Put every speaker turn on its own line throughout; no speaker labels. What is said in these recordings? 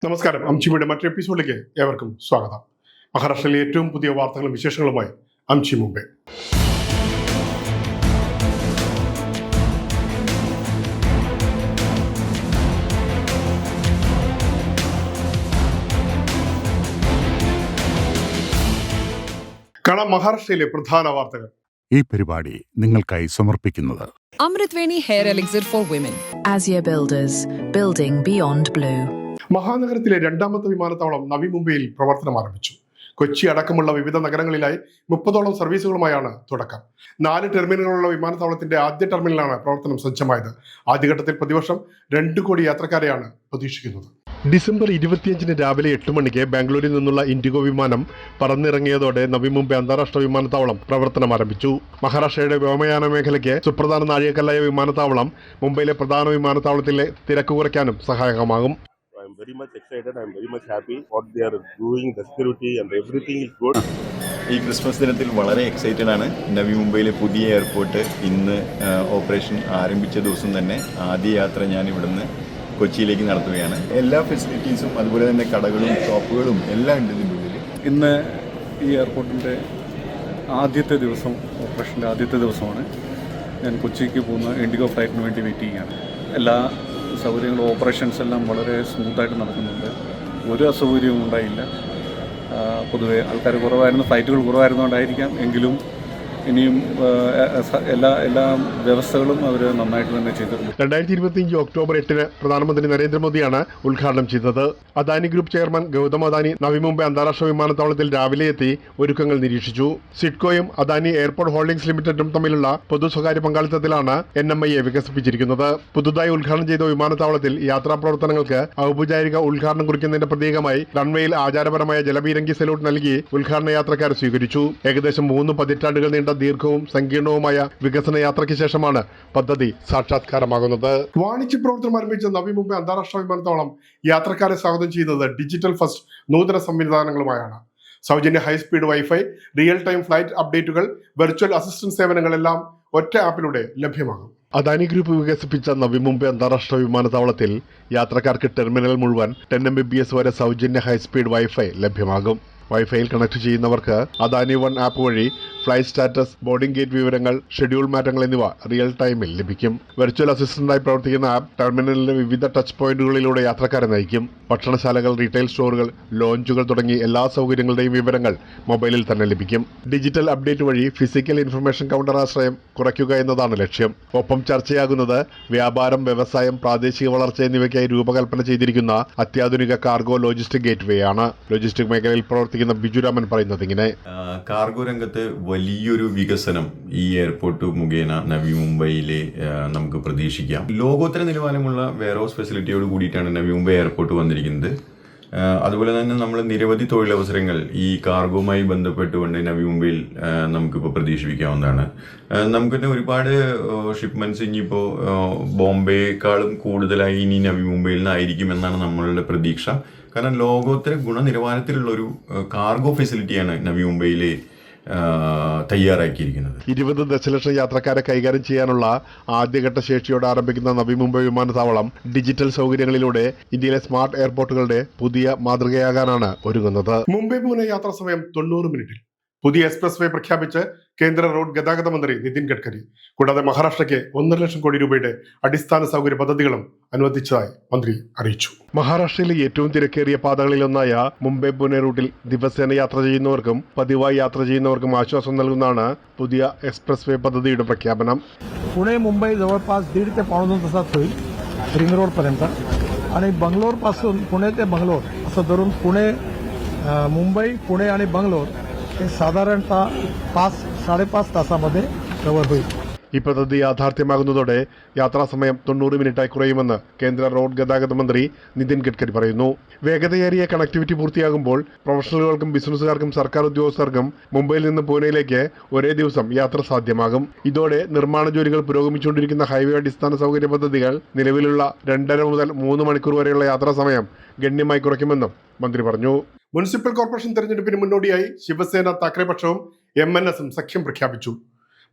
നമസ്കാരം. അംച്ചിയുടെ മറ്റൊരു എപ്പിസോഡിലേക്ക് ഏവർക്കും സ്വാഗതം. മഹാരാഷ്ട്രയിലെ ഏറ്റവും പുതിയ വാർത്തകളും വിശേഷങ്ങളുമായി അംച്ചി മുംബൈ. കാണാം മഹാരാഷ്ട്രയിലെ പ്രധാന വാർത്തകൾ.
ഈ പരിപാടി നിങ്ങൾക്കായി സമർപ്പിക്കുന്നത്
Amritveni Hair Elixir for Women.
Azia Builders, building beyond blue.
മഹാനഗരത്തിലെ രണ്ടാമത്തെ വിമാനത്താവളം നവി മുംബൈയിൽ പ്രവർത്തനം ആരംഭിച്ചു. കൊച്ചി അടക്കമുള്ള വിവിധ നഗരങ്ങളിലായി 30ഓളം സർവീസുകളുമായാണ് തുടക്കം. 4 ടെർമിനലുകളുള്ള വിമാനത്താവളത്തിന്റെ ആദ്യ ടെർമിനലാണ് പ്രവർത്തനം സജ്ജമായത്. ആദ്യഘട്ടത്തിൽ പ്രതിവർഷം 2 കോടി യാത്രക്കാരെയാണ് പ്രതീക്ഷിക്കുന്നത്. ഡിസംബർ 25 രാവിലെ 8 മണിക്ക് ബാംഗ്ലൂരിൽ നിന്നുള്ള ഇൻഡിഗോ വിമാനം പറന്നിറങ്ങിയതോടെ നവി മുംബൈ അന്താരാഷ്ട്ര വിമാനത്താവളം പ്രവർത്തനം ആരംഭിച്ചു. മഹാരാഷ്ട്രയുടെ വ്യോമയാന മേഖലയ്ക്ക് സുപ്രധാന നാഴികക്കല്ലായ വിമാനത്താവളം മുംബൈയിലെ പ്രധാന വിമാനത്താവളത്തിലെ തിരക്ക് കുറയ്ക്കാനും സഹായകമാകും.
I'm very much excited. I'm very much happy what they are doing. The security and everything is good.
ഈ ക്രിസ്മസ് ദിനത്തിൽ വളരെ എക്സൈറ്റഡ് ആണ്. നവി മുംബൈയിലെ പുതിയ എയർപോർട്ട് ഇന്ന് ഓപ്പറേഷൻ ആരംഭിച്ച ദിവസം തന്നെ ആദ്യ യാത്ര ഞാൻ ഇവിടുന്ന് കൊച്ചിയിലേക്ക് നടത്തുകയാണ്. എല്ലാ ഫെസിലിറ്റീസും അതുപോലെ തന്നെ കടകളും ഷോപ്പുകളും എല്ലാം ഉണ്ട് ഇതിൻ്റെ ഉള്ളിൽ.
ഇന്ന് ഈ എയർപോർട്ടിൻ്റെ ആദ്യത്തെ ദിവസം, ഓപ്പറേഷൻ്റെ ആദ്യത്തെ ദിവസമാണ്. ഞാൻ കൊച്ചിക്ക് പോകുന്ന ഇൻഡിഗോ ഫ്ലൈറ്റിന് വേണ്ടി വെയിറ്റ് ചെയ്യുകയാണ്. എല്ലാ സൗകര്യങ്ങളും, ഓപ്പറേഷൻസ് എല്ലാം വളരെ സ്മൂത്തായിട്ട് നടക്കുന്നുണ്ട്. ഒരു അസൗകര്യവും ഉണ്ടായില്ല. പൊതുവെ ആൾക്കാർ കുറവായിരുന്നു, ഫ്ലൈറ്റുകൾ കുറവായിരുന്നുകൊണ്ടായിരിക്കാം. എങ്കിലും ഇനിയും എല്ലാ വ്യവസ്ഥകളും അവർ നന്നായിട്ട് തന്നെ ചെയ്തിട്ടുണ്ട്.
2025 ഒക്ടോബർ 8 പ്രധാനമന്ത്രി നരേന്ദ്രമോദിയാണ് ഉദ്ഘാടനം ചെയ്തത്. അദാനി ഗ്രൂപ്പ് ചെയർമാൻ ഗൗതം അദാനി നവി മുംബൈ അന്താരാഷ്ട്ര വിമാനത്താവളത്തിൽ രാവിലെ എത്തി ഒരുക്കങ്ങൾ നിരീക്ഷിച്ചു. സിഡ്കോയും അദാനി എയർപോർട്ട് ഹോൾഡിംഗ്സ് ലിമിറ്റഡും തമ്മിലുള്ള പൊതു സ്വകാര്യ പങ്കാളിത്തത്തിലാണ് NMIA വികസിപ്പിച്ചിരിക്കുന്നത്. പുതുതായി ഉദ്ഘാടനം ചെയ്ത വിമാനത്താവളത്തിൽ യാത്രാ പ്രവർത്തനങ്ങൾക്ക് ഔപചാരിക ഉദ്ഘാടനം കുറിക്കുന്നതിന്റെ പ്രതീകമായി റൺവേയിൽ ആചാരപരമായ ജലപീരങ്കി സല്യൂട്ട് നൽകി ഉദ്ഘാടന യാത്രക്കാരെ സ്വീകരിച്ചു. ഏകദേശം 3 പതിറ്റാണ്ടുകൾ നീണ്ട ദീർഘവും സങ്കീർണവുമായ വികസന യാത്രയ്ക്ക് ശേഷമാണ് പദ്ധതി സാക്ഷാത്കാരമാകുന്നത്. വാണിജ്യ പ്രവർത്തനം ആരംഭിച്ച നവി മുംബൈ അന്താരാഷ്ട്ര വിമാനത്താവളം യാത്രക്കാരെ സ്വാഗതം ചെയ്യുന്നത് ഡിജിറ്റൽ ഫസ്റ്റ് നൂതന സംവിധാനങ്ങളുമായാണ്. സൗജന്യ high speed wifi, real time flight അപ്ഡേറ്റുകൾ, വെർച്വൽ അസിസ്റ്റന്റ് സേവനങ്ങളെല്ലാം ഒറ്റ ആപ്പിലൂടെ ലഭ്യമാകും. അദാനി ഗ്രൂപ്പ് വികസിപ്പിച്ച നവി മുംബൈ അന്താരാഷ്ട്ര വിമാനത്താവളത്തിൽ യാത്രക്കാർക്ക് ടെർമിനൽ മുഴുവൻ 10 Mbps വരെ സൗജന്യ ഹൈസ്പീഡ് വൈഫൈ ലഭ്യമാകും. വൈഫൈയിൽ കണക്ട് ചെയ്യുന്നവർക്ക് അദാനി വൺ ആപ്പ് വഴി ഫ്ലൈറ്റ് സ്റ്റാറ്റസ്, ബോർഡിംഗ് ഗേറ്റ് വിവരങ്ങൾ, ഷെഡ്യൂൾ മാറ്റങ്ങൾ എന്നിവ റിയൽ ടൈമിൽ ലഭിക്കും. വെർച്വൽ അസിസ്റ്റന്റായി പ്രവർത്തിക്കുന്ന ആപ്പ് ടെർമിനലിലെ വിവിധ ടച്ച് പോയിന്റുകളിലൂടെ യാത്രക്കാരെ നയിക്കും. ഭക്ഷണശാലകൾ, റീറ്റെയിൽ സ്റ്റോറുകൾ, ലോഞ്ചുകൾ തുടങ്ങി എല്ലാ സൗകര്യങ്ങളുടെയും വിവരങ്ങൾ മൊബൈലിൽ തന്നെ ലഭിക്കും. ഡിജിറ്റൽ അപ്ഡേറ്റ് വഴി ഫിസിക്കൽ ഇൻഫർമേഷൻ കൗണ്ടർ ആശ്രയം കുറയ്ക്കുക എന്നതാണ് ലക്ഷ്യം. ഒപ്പം ചർച്ചയാകുന്നത് വ്യാപാരം, വ്യവസായം, പ്രാദേശിക വളർച്ച എന്നിവയ്ക്കായി രൂപകൽപ്പന ചെയ്തിരിക്കുന്ന അത്യാധുനിക കാർഗോ ലോജിസ്റ്റിക് ഗേറ്റ്വേ ആണ്. ലോജിസ്റ്റിക് മേഖലയിൽ പ്രവർത്തിക്കുന്ന ബിജുരാമൻ പറയുന്നത് ഇങ്ങനെ:
കാർഗോ രംഗത്ത് വലിയൊരു വികസനം ഈ എയർപോർട്ട് മുഖേന നവി മുംബൈയിൽ നമുക്ക് പ്രതീക്ഷിക്കാം. ലോകോത്തര നിലവാരമുള്ള വെയർഹൗസ് ഫെസിലിറ്റിയോട് കൂടിയിട്ടാണ് നവി മുംബൈ എയർപോർട്ട് വന്നിരിക്കുന്നത്. അതുപോലെ തന്നെ നമ്മൾ നിരവധി തൊഴിലവസരങ്ങൾ ഈ കാർഗോയുമായി ബന്ധപ്പെട്ടുകൊണ്ട് നവി മുംബൈയിൽ നമുക്കിപ്പോൾ പ്രതീക്ഷിക്കാവുന്നതാണ്. നമുക്ക് തന്നെ ഒരുപാട് ഷിപ്മെൻറ്റ്സ് ഇനിയിപ്പോൾ ബോംബെക്കാളും കൂടുതലായി ഇനി നവി മുംബൈയിൽ നിന്നായിരിക്കും എന്നാണ് നമ്മളുടെ പ്രതീക്ഷ. കാരണം ലോകോത്തര ഗുണനിലവാരത്തിലുള്ളൊരു കാർഗോ ഫെസിലിറ്റിയാണ് നവി മുംബൈയിൽ തയ്യാറാക്കിയിരിക്കുന്നത്.
20 ദശലക്ഷം യാത്രക്കാരെ കൈകാര്യം ചെയ്യാനുള്ള ആദ്യഘട്ട ശേഷിയോടെ ആരംഭിക്കുന്ന നവി മുംബൈ വിമാനത്താവളം ഡിജിറ്റൽ സൗകര്യങ്ങളിലൂടെ ഇന്ത്യയിലെ സ്മാർട്ട് എയർപോർട്ടുകളുടെ പുതിയ മാതൃകയാകാനാണ് ഒരുങ്ങുന്നത്. മുംബൈ പൂനെ യാത്രാ സമയം 90 മിനിറ്റിൽ. പുതിയ എക്സ്പ്രസ് വേ പ്രഖ്യാപിച്ച് കേന്ദ്ര റോഡ് ഗതാഗത മന്ത്രി നിതിൻ ഗഡ്കരി. കൂടാതെ മഹാരാഷ്ട്രയ്ക്ക് 1.5 ലക്ഷം കോടി രൂപയുടെ അടിസ്ഥാന സൗകര്യ പദ്ധതികളും അനുവദിച്ചതായി മന്ത്രി അറിയിച്ചു. മഹാരാഷ്ട്രയിലെ ഏറ്റവും തിരക്കേറിയ പാതകളിലൊന്നായ മുംബൈ പൂനെ റൂട്ടിൽ ദിവസേന യാത്ര ചെയ്യുന്നവർക്കും പതിവായി യാത്ര ചെയ്യുന്നവർക്കും ആശ്വാസം നൽകുന്നതാണ് പുതിയ എക്സ്പ്രസ് വേ പദ്ധതിയുടെ പ്രഖ്യാപനം.
पुणे मुंबई जवळपास 1.5 ते 1.25 तासात होईल रिंग रोडपर्यंत. आणि बंगलोरपासून पुणे ते बंगलोर असं धरून मुंबई, पुणे आणि बंगलोर हे साधारणतः 5-5.5 तासामध्ये कव्हर होईल.
ഈ പദ്ധതി യാഥാർത്ഥ്യമാകുന്നതോടെ യാത്രാസമയം 90 മിനിറ്റായി കുറയുമെന്ന് കേന്ദ്ര റോഡ് ഗതാഗത മന്ത്രി നിതിൻ ഗഡ്കരി പറയുന്നു. വേഗതയേറിയ കണക്ടിവിറ്റി പൂർത്തിയാകുമ്പോൾ പ്രൊഫഷണലുകൾക്കും ബിസിനസ്സുകാർക്കും സർക്കാർ ഉദ്യോഗസ്ഥർക്കും മുംബൈയിൽ നിന്ന് പൂനെയിലേക്ക് ഒരേ ദിവസം യാത്ര സാധ്യമാകും. ഇതോടെ നിർമ്മാണ ജോലികൾ പുരോഗമിച്ചുകൊണ്ടിരിക്കുന്ന ഹൈവേ അടിസ്ഥാന സൗകര്യ പദ്ധതികൾ നിലവിലുള്ള 2.5 മുതൽ 3 മണിക്കൂർ വരെയുള്ള യാത്രാസമയം ഗണ്യമായി കുറയ്ക്കുമെന്നും മന്ത്രി പറഞ്ഞു. മുനിസിപ്പൽ കോർപ്പറേഷൻ തെരഞ്ഞെടുപ്പിന് മുന്നോടിയായി ശിവസേന, താക്കറെ പക്ഷവും MNSും സഖ്യം പ്രഖ്യാപിച്ചു.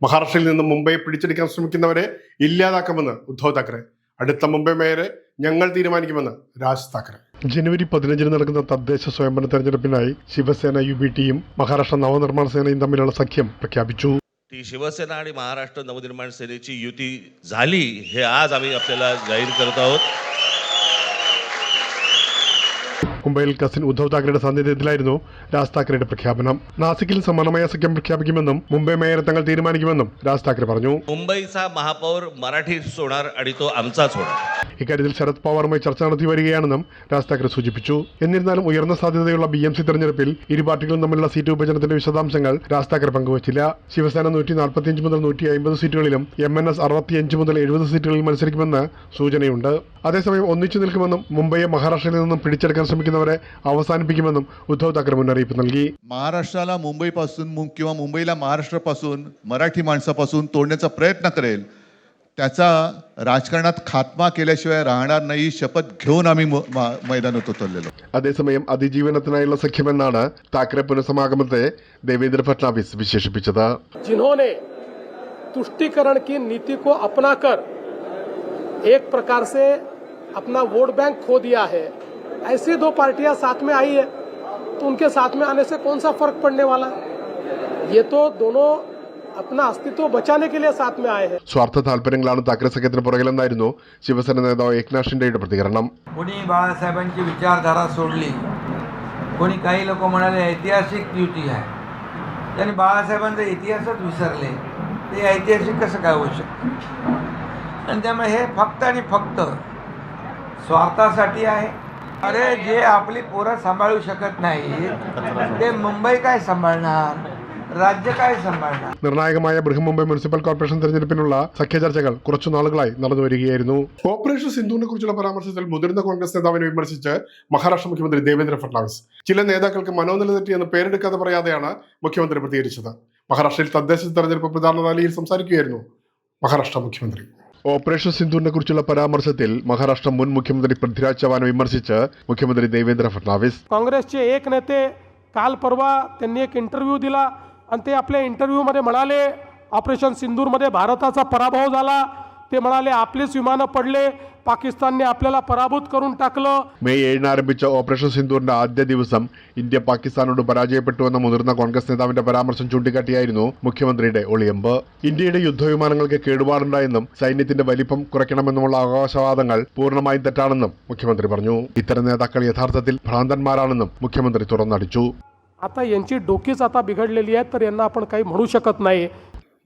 മഹാരാഷ്ട്രയിൽ നിന്നും മുംബൈ പിടിച്ചെടുക്കാൻ ശ്രമിക്കുന്നവരെ ഇല്ലാതാക്കുമെന്ന് ഉദ്ധവ് താക്കറെ. അടുത്ത മുംബൈ മേയറെ ഞങ്ങൾ തീരുമാനിക്കുമെന്ന് രാജ് താക്കറെ. ജനുവരി 15 നടക്കുന്ന തദ്ദേശ സ്വയംഭരണ തെരഞ്ഞെടുപ്പിനായി ശിവസേന UBTയും മഹാരാഷ്ട്ര നവനിർമ്മാണ സേനയും തമ്മിലുള്ള സഖ്യം പ്രഖ്യാപിച്ചു.
ती शिवसेना आणि महाराष्ट्र नवनिर्माण सेनेची युती झाली हे आज आम्ही आपल्याला जाहीर करत आहोत.
മുംബൈയിൽ കസിൻ ഉദ്ധവ് താക്കറെയുടെ സാന്നിധ്യത്തിലായിരുന്നു രാജ് താക്കറെയുടെ പ്രഖ്യാപനം. നാസിക്കിൽ സമാനമായ സഖ്യം പ്രഖ്യാപിക്കുമെന്നും മുംബൈ മേയർ തങ്ങൾ തീരുമാനിക്കുമെന്നും രാജ് താക്കറെ പറഞ്ഞു.
मुंबईचा महापौर मराठीच होणार आणि तो आमचाच होणार.
ഇക്കാര്യത്തിൽ ശരത് പവാറുമായി ചർച്ച നടത്തി വരികയാണെന്നും രാജ് താക്കറെ സൂചിപ്പിച്ചു. എന്നിരുന്നാലും ഉയർന്ന സാധ്യതയുള്ള BMC തെരഞ്ഞെടുപ്പിൽ ഇരു പാർട്ടികളും തമ്മിലുള്ള സീറ്റ് വിഭജനത്തിന്റെ വിശദാംശങ്ങൾ രാജ് താക്കറെ പങ്കുവച്ചില്ല. ശിവസേന 145 മുതൽ 150 സീറ്റുകളിലും MNS 65 മുതൽ 70 സീറ്റുകളിൽ മത്സരിക്കുമെന്ന് സൂചനയുണ്ട്. അതേസമയം ഒന്നിച്ചു നിൽക്കുമെന്നും മുംബൈയെ മഹാരാഷ്ട്രയിൽ നിന്നും പിടിച്ചെടുക്കാൻ ശ്രമിക്കുന്നവരെ അവസാനിപ്പിക്കുമെന്നും ഉദ്ധവ് താക്കറെ മുന്നറിയിപ്പ് നൽകി.
महाराष्ट्राला मुंबईपासून किंवा मुंबईला महाराष्ट्रापासून मराठी माणसापासून तोडण्याचा प्रयत्न करेल त्याचा राजकारणात खात्मा केल्याशिवाय राहणार नाही शपथ घेऊन आम्ही मैदानात उतरलेलो.
അതേസമയം അതിജീവനത്തിനായുള്ള സഖ്യമെന്നാണ് താക്കറെ പുനഃസമാഗമത്തെ ദേവേന്ദ്ര ഫട്നാവിസ് വിശേഷിപ്പിച്ചത്.
जिन्होंने तुष्टीकरण की नीति को अपनाकर एक प्रकार से अपना वोट बैंक खो दिया है, ऐसी दो पार्टियां साथ में आई है तो उनके साथ में आने से कौन सा फर्क पड़ने वाला है? ये तो दोनों अपना अस्तित्व बचाने के लिए साथ में आए हैं.
സ്വാർത്ഥ താല്പര്യങ്ങളാണ് താക്കറെ സഖ്യത്തിന് പുറകിലെന്നായിരുന്നു ശിവസേന നേതാവ് एकनाथ शिंदेയുടെ പ്രതികരണം.
कोणी बाळासाहेबांची विचारधारा सोडली, कोणी काही लोक म्हणाले ऐतिहासिक युती आहे. त्यांनी बाळासाहेबांचा इतिहासच विसरले, ते ऐतिहासिक कसं काय होऊ शकतं? आणि त्यामुळे हे फक्त आणि फक्त स्वार्थासाठी आहे. अरे जे आपली पोरं सांभाळू शकत नाही ते मुंबई काय सांभाळणार, राज्य काय सांभाळणार?
നിർണായകമായ ബൃഹൻമുംബൈ മുനിസിപ്പൽ കോർപ്പറേഷൻ തെരഞ്ഞെടുപ്പിനുള്ള സഖ്യചർച്ചകൾ കുറച്ചു നാളുകളായി നടന്നു വരികയായിരുന്നു. ഓപ്പറേഷൻ സിന്ധുവിനെ കുറിച്ചുള്ള പരാമർശത്തിൽ മുതിർന്ന കോൺഗ്രസ് നേതാവിനെ വിമർശിച്ച് മഹാരാഷ്ട്ര മുഖ്യമന്ത്രി ദേവേന്ദ്ര ഫട്നാവിസ് ചില നേതാക്കൾക്ക് മനോനില തെറ്റിയെന്ന് പേരെടുക്കാതെ പറയാതെയാണ് മുഖ്യമന്ത്രി പ്രതികരിച്ചത്. മഹാരാഷ്ട്രയിൽ തദ്ദേശ തെരഞ്ഞെടുപ്പ് പ്രചാരണ റാലിയിൽ സംസാരിക്കുകയായിരുന്നു മഹാരാഷ്ട്ര മുഖ്യമന്ത്രി. ഓപ്പറേഷൻ സിന്ധുവിനെ കുറിച്ചുള്ള പരാമർശത്തിൽ മഹാരാഷ്ട്ര മുൻ മുഖ്യമന്ത്രി പൃഥ്വിരാജ് ചവാനെ വിമർശിച്ച് മുഖ്യമന്ത്രി ദേവേന്ദ്ര ഫട്നാവിസ്.
काँग्रेसचे एक नेते काल परवा त्यांनी एक इंटरव्ह्यू दिला आणि ते आपल्या इंटरव्ह्यूमध्ये म्हणाले ऑपरेशन सिंदूरमध्ये भारताचा पराभव झाला. ते म्हणाले आपलेच विमानं पडले, पाकिस्तानने आपल्याला पराभूत करून टाकलं.
മെയ് 7 ആരംഭിച്ച ഓപ്പറേഷൻ സിന്ദൂറിന്റെ ആദ്യ ദിവസം ഇന്ത്യ പാകിസ്ഥാനോട് പരാജയപ്പെട്ടുവെന്ന മുതിർന്ന കോൺഗ്രസ് നേതാവിന്റെ പരാമർശം ചൂണ്ടിക്കാട്ടിയായിരുന്നു മുഖ്യമന്ത്രിയുടെ ഒളിയമ്പ്. ഇന്ത്യയുടെ യുദ്ധവിമാനങ്ങൾക്ക് കേടുപാടുണ്ടായെന്നും സൈന്യത്തിന്റെ വലിപ്പം കുറയ്ക്കണമെന്നുമുള്ള അവകാശവാദങ്ങൾ പൂർണ്ണമായും തെറ്റാണെന്നും മുഖ്യമന്ത്രി പറഞ്ഞു. ഇത്തരം നേതാക്കൾ യഥാർത്ഥത്തിൽ ഭ്രാന്തന്മാരാണെന്നും മുഖ്യമന്ത്രി തുറന്നടിച്ചു.
आता यांची डोकीच आता बिघडलेली आहे, तर यांना आपण काही म्हणू शकत नाही.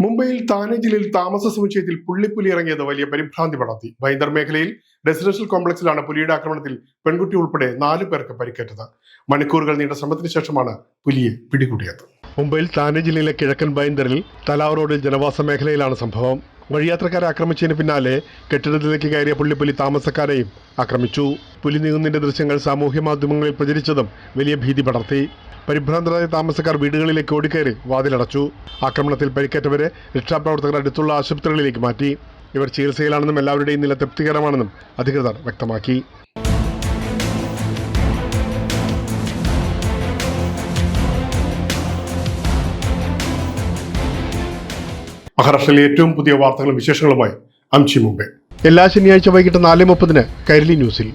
മുംബൈയിൽ താനെ ജില്ലയിൽ താമസ സമുച്ചയത്തിൽ പുള്ളിപ്പുലി ഇറങ്ങിയത് വലിയ പരിഭ്രാന്തി പടർത്തി. ബൈന്ദർ മേഖലയിൽ റെസിഡൻഷ്യൽ കോംപ്ലക്സിലാണ് പുലിയുടെ ആക്രമണത്തിൽ പെൺകുട്ടി ഉൾപ്പെടെ 4 പേർക്ക് പരിക്കേറ്റത്. മണിക്കൂറുകൾ നീണ്ട ശ്രമത്തിന് ശേഷമാണ് പുലിയെ പിടികൂടിയത്. മുംബൈയിൽ താനെ ജില്ലയിലെ കിഴക്കൻ ബൈന്ദറിൽ തലാവ് റോഡിൽ ജനവാസ മേഖലയിലാണ് സംഭവം. വഴിയാത്രക്കാരെ ആക്രമിച്ചതിന് പിന്നാലെ കെട്ടിടത്തിലേക്ക് കയറിയ പുള്ളിപ്പുലി താമസക്കാരെയും ആക്രമിച്ചു. പുലി നീങ്ങുന്നതിന്റെ ദൃശ്യങ്ങൾ സാമൂഹ്യ മാധ്യമങ്ങളിൽ പ്രചരിച്ചതും വലിയ ഭീതി പടർത്തി. പരിഭ്രാന്തരായ താമസക്കാർ വീടുകളിലേക്ക് ഓടിക്കയറി വാതിലടച്ചു. ആക്രമണത്തിൽ പരിക്കേറ്റവരെ രക്ഷാപ്രവർത്തകർ അടുത്തുള്ള ആശുപത്രികളിലേക്ക് മാറ്റി. ഇവർ ചികിത്സയിലാണെന്നും എല്ലാവരുടെയും നില തൃപ്തികരമാണെന്നും അധികൃതർ വ്യക്തമാക്കി. മഹാരാഷ്ട്രയിലെ ഏറ്റവും പുതിയ വാർത്തകളും വിശേഷങ്ങളുമായി അംശി മുംബൈ എല്ലാ ശനിയാഴ്ച വൈകിട്ട് 4:30 കൈരളി ന്യൂസിൽ.